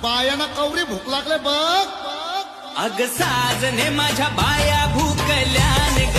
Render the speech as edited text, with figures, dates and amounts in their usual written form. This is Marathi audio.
बायाना कवरी भूक लागले बघ. अग साजने माझ्या बाया भूकल्यान ग